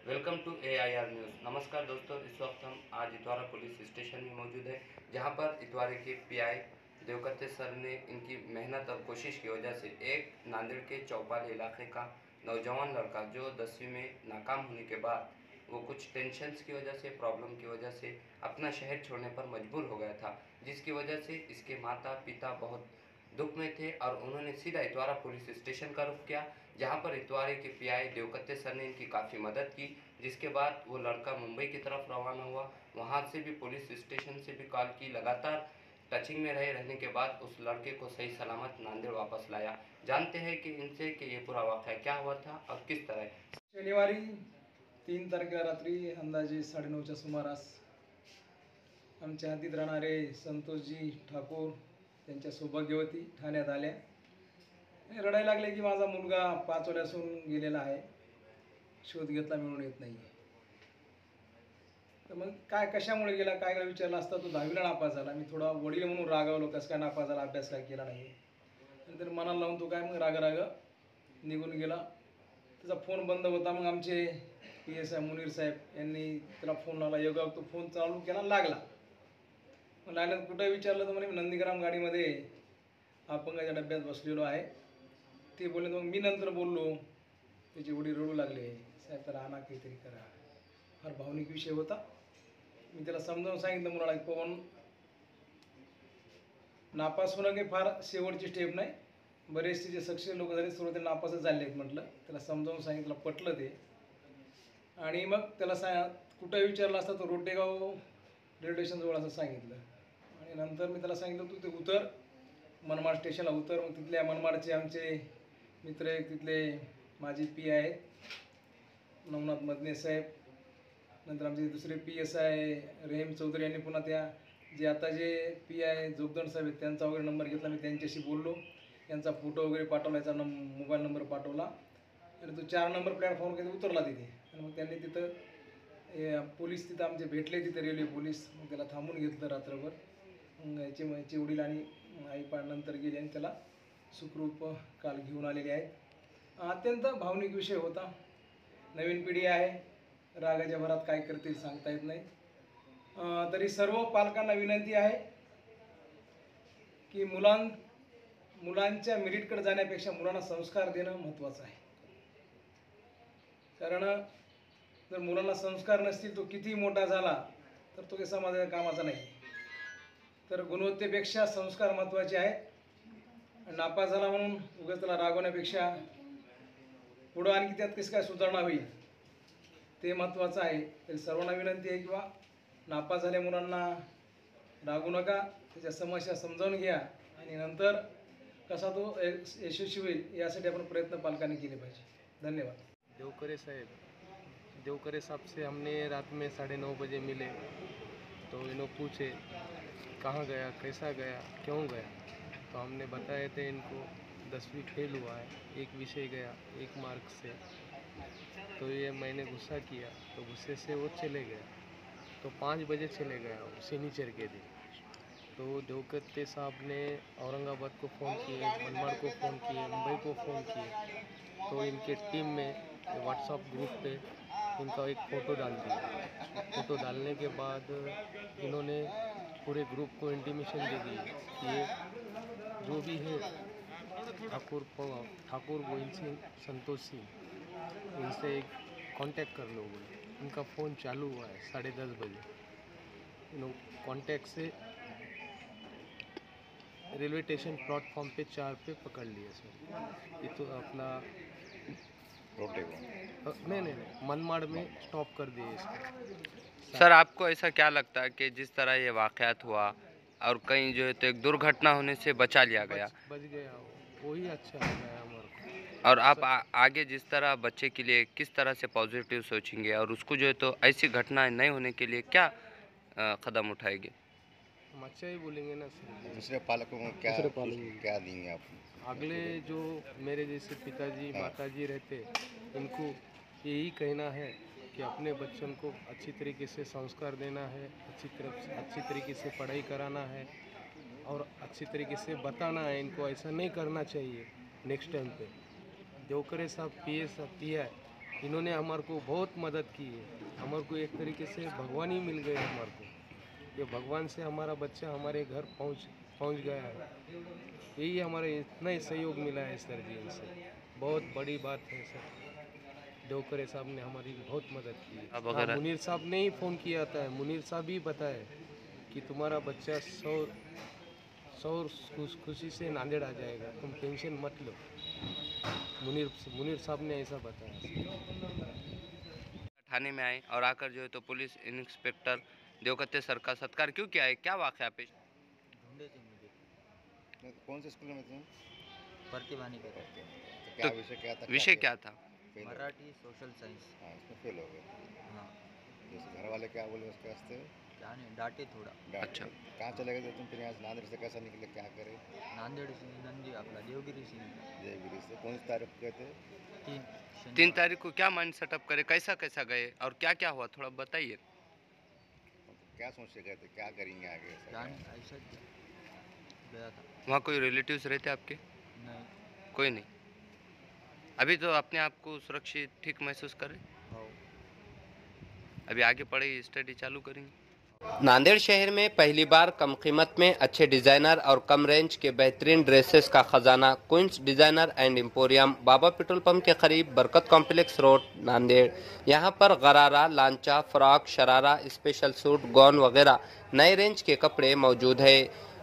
Welcome to AIR news. नमस्कार दोस्तों, इस वक्त हम आज इतवारा पुलिस स्टेशन में मौजूद है, जहां पर इतवारे के PI देवकते सर ने इनकी मेहनत और कोशिश की वजह से एक नांदेड़ के चौपाल इलाके का नौजवान लड़का जो 10वीं में नाकाम होने के बाद वो कुछ टेंशन्स की वजह से, प्रॉब्लम की वजह से अपना शहर छोड़ने पर मजबूर हो गया था, जिसकी वजह से इसके माता पिता बहुत दुख में थे और उन्होंने सीधा इतवारा पुलिस स्टेशन का रुख किया, जहां पर इतवारे के PI देवकते सर ने इनकी काफ़ी मदद की। जिसके बाद वो लड़का मुंबई की तरफ रवाना हुआ। वहां से भी पुलिस स्टेशन से भी कॉल की, लगातार टचिंग में रहने के बाद उस लड़के को सही सलामत नांदेड़ वापस लाया। जानते हैं कि इनसे कि ये पूरा वाक़या क्या हुआ था और किस तरह। शनिवारी 3 तारखेला रात्री अंदाजे 9:30च्या सुमारास आमच्या हद्दीत राहणारे संतोषजी ठाकूर त्यांच्या सौभाग्यवती ठाण्यात आल्या आणि रडायला लागले की माझा मुलगा 5 वर्षांसून गेलेला आहे, शोध घेतला मिळून येत नाही. तर मग काय कशामुळे गेला काय विचारलं असता तो 10वीला नापास झाला. मी थोडा वडील म्हणून रागावलो, कसं काय नापास झाला, अभ्यास काय केला नाही. नंतर मनाला लावून तो काय मग राग निघून गेला. त्याचा फोन बंद होता. मग आमचे PSI मुनीर साहेब यांनी त्याला फोन लावला. योगा तो फोन चालू केला, लागला. मग लागल्यात कुठं विचारलं तर म्हणे नंदीग्राम गाडीमध्ये अपंगाच्या डब्यात बसलेलो आहे. ते बोलले. मग मी नंतर बोललो. त्याचे वडील रडू लागले, साहेब तर आणा काहीतरी करा. फार भावनिक विषय होता. मी त्याला समजावून सांगितलं मुलाला, पवन नापास होणं काही फार शेवटची स्टेप नाही. बरेचसे जे सक्सेस लोक झाले सुरुवातीला नापासच झाले आहेत म्हटलं. त्याला समजावून सांगितलं, पटलं ते. आणि मग त्याला कुठं विचारलं असता तो रोटेगाव रेल्वे स्टेशनजवळ असं सांगितलं. आणि नंतर मी त्याला सांगितलं तू ते उतर, मनमाड स्टेशनला उतर. मग तिथल्या मनमाडचे आमचे मित्र एक तिथले माजी PI आहेत, नवनाथ मदने साहेब. नंतर आमचे दुसरे PSI रहीम चौधरी यांनी पुन्हा त्या आता जे PI जोगदंड साहेब आहेत त्यांचा वगैरे नंबर घेतला. मी त्यांच्याशी बोललो, यांचा फोटो वगैरे पाठवला, याचा मोबाईल नंबर पाठवला. आणि तो 4 नंबर प्लॅटफॉर्म काही उतरला तिथे. आणि मग त्यांनी तिथं पोलीस तिथं आमचे भेटले, तिथे रेल्वे पोलीस. मग त्याला थांबून घेतलं रात्रभर. मग याचे वडील आणि आई नंतर गेले आणि त्याला सुखरूप काल घेऊन आलेले आहेत. अत्यंत भावनिक विषय होता. नवीन पिढी आहे, रागाच्या भरात काय करतील सांगता येत नाही. तरी सर्व पालकांना विनंती आहे की मुलांच्या मेरिटकडे जाण्यापेक्षा मुलांना संस्कार देणं महत्त्वाचं आहे. कारण जर मुलांना संस्कार नसतील, तो कितीही मोठा झाला तर तो काही समाजाच्या कामाचा नाही. तर गुणवत्तेपेक्षा संस्कार महत्त्वाचे आहेत. नापास झाला म्हणून उगाच त्याला रागवण्यापेक्षा पुढं आणखी त्यात कसं काय सुधारणा होईल ते महत्त्वाचं आहे. तरी सर्वांना विनंती आहे किंवा नापास झाल्या मुलांना रागवू नका, त्याच्या समस्या समजावून घ्या आणि नंतर कसा तो यशस्वी होईल यासाठी आपण प्रयत्न पालकांनी केले पाहिजे. धन्यवाद. देवकरे साहब से हमने रात में 9:30 बजे मिले तो इन्हों पूछे कहाँ गया, कैसा गया, क्यों गया. तो हमने बताए थे इनको 10वीं फेल हुआ है, एक विषय गया 1 मार्क से. तो ये मैंने गुस्सा किया तो गुस्से से वो चले गया. तो 5 बजे चले गया वो शनिचर के दिन. तो देवकते साहब ने औरंगाबाद को फ़ोन किए, मनमाड़ को फ़ोन किए, मुंबई को फ़ोन किए. तो इनके टीम में व्हाट्सएप ग्रुप पे इनका एक फ़ोटो डाल दिया. फ़ोटो डालने के बाद इन्होंने पूरे ग्रुप को इंटीमेशन दे दी कि ये जो भी है ठाकुर गोविंद सिंह, संतोष सिंह, इनसे एक कांटेक्ट कर लो बोले. इनका फ़ोन चालू हुआ है 10:30 बजे. इन्होंने कांटेक्ट से रेलवे स्टेशन प्लेटफॉर्म पे 4 पे पकड़ लिया सर. ये तो अपना नहीं मनमाड़ में स्टॉप कर दिए इसको. सर, आपको ऐसा क्या लगता है कि जिस तरह ये वाक़यात हुआ और कहीं जो है तो एक दुर्घटना होने से बचा लिया गया, बच गया वही अच्छा हो गया हमारे को. और आप आगे जिस तरह बच्चे के लिए किस तरह से पॉजिटिव सोचेंगे और उसको जो है तो ऐसी घटनाएं नहीं होने के लिए क्या कदम उठाएंगे? हम अच्छा ही बोलेंगे ना सर. दूसरे पालकों को क्या देंगे आप? अगले जो मेरे जैसे पिताजी माताजी रहते, इनको यही कहना है कि अपने बच्चों को अच्छी तरीके से संस्कार देना है, अच्छी तरीके से पढ़ाई कराना है और अच्छी तरीके से बताना है. इनको ऐसा नहीं करना चाहिए नेक्स्ट टाइम पे. देवकरे साहब PI इन्होंने हमारे को बहुत मदद की है। हमारे को एक तरीके से भगवान ही मिल गए हमारे को। ये भगवान से हमारा बच्चा हमारे घर पहुंच गया है। यही हमारे इतना ही सहयोग मिला है सर जी इनसे, बहुत बड़ी बात है सर। देवकरे साहब ने हमारी बहुत मदद की है। अब अगर मुनीर साहब ने ही फ़ोन किया था, मुनीर साहब ही बताए कि तुम्हारा बच्चा सौ खुशी से नांदेड़ आ जाएगा, तुम टेंशन मत लो। मुनीर साहब ने ऐसा बताया। थाने में आए और आकर जो है तो पुलिस इंस्पेक्टर देवकते सर का सत्कार क्यों किया है, क्या वाक़या पेश? ढूंढे थे मुझे, कौन से स्कूल में थे? प्रतिभानी के तो क्या विषय क्या था? विषय क्या था? फेल हो गए। Marathi social science. हाँ, इसमें फेल हो गए। हाँ, जैसे घर वाले क्या बोले उसके वास्ते? क्या नहीं, डांटे थोड़ा। डांटे। अच्छा। कहाँ चले गए थे तुम फिर यहाँ से? नांदेड़ से कैसा निकले, क्या करे? नांदेड़ से नंदी आपला देवगिरी से जयगिरी से। कौन सी तारीख को गए थे? 3 तारीख को क्या माइंड सेटअप करे, कैसा कैसा गए और क्या क्या हुआ, थोड़ा बताइए। क्या सोच के गए थे, क्या करेंगे आगे? ऐसा क्या क्या? नहीं, ऐसा गया था। वहाँ कोई रिलेटिव्स रहते आपके? नहीं। कोई नहीं। अभी तो अपने आप को सुरक्षित ठीक महसूस करें। हाँ। अभी आगे पढ़ाई स्टडी चालू करेंगे। नांदेड़ शहर में पहली बार कम कीमत में अच्छे डिजाइनर और कम रेंज के बेहतरीन ड्रेसेस का खजाना queens designer and emporium, Baba petrol pump के करीब, बरकत कॉम्प्लेक्स रोड, नांदेड़। यहां पर gharara, lancha, frock, sharara, special suit, gown वगैरह नए रेंज के कपड़े मौजूद है।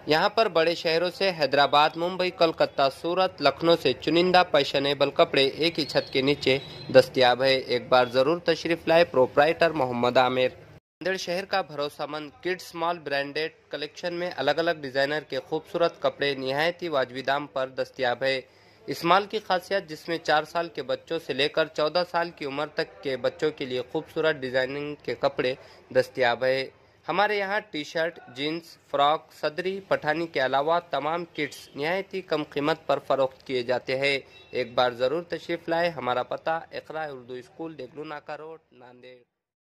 यहां पर बड़े शहरों से हैदराबाद, मुंबई, कोलकाता, सूरत, लखनऊ से चुनिंदा फैशनेबल कपड़े एक ही छत के नीचे दस्तयाब है। एक बार जरूर तशरीफ लाए। प्रोप्राइटर मोहम्मद आमिर। नांदेड़ शहर का भरोसामंद किड्स मॉल ब्रांडेड कलेक्शन में अलग अलग डिजाइनर के खूबसूरत कपड़े निहायती वाजबी दाम पर दस्तयाब है। इस मॉल की खासियत, जिसमें 4 साल के बच्चों से लेकर 14 साल की उम्र तक के बच्चों के लिए खूबसूरत डिजाइनिंग के कपड़े दस्तयाब है। हमारे यहाँ टी शर्ट, जीन्स, फ्रॉक, सदरी, पठानी के अलावा तमाम किट्स निहायती कम कीमत पर फरोख्त किए जाते हैं। एक बार जरूर तशरीफ लाए। हमारा पता इकरा उर्दू स्कूल, देगलू नाका रोड, नांदेड़।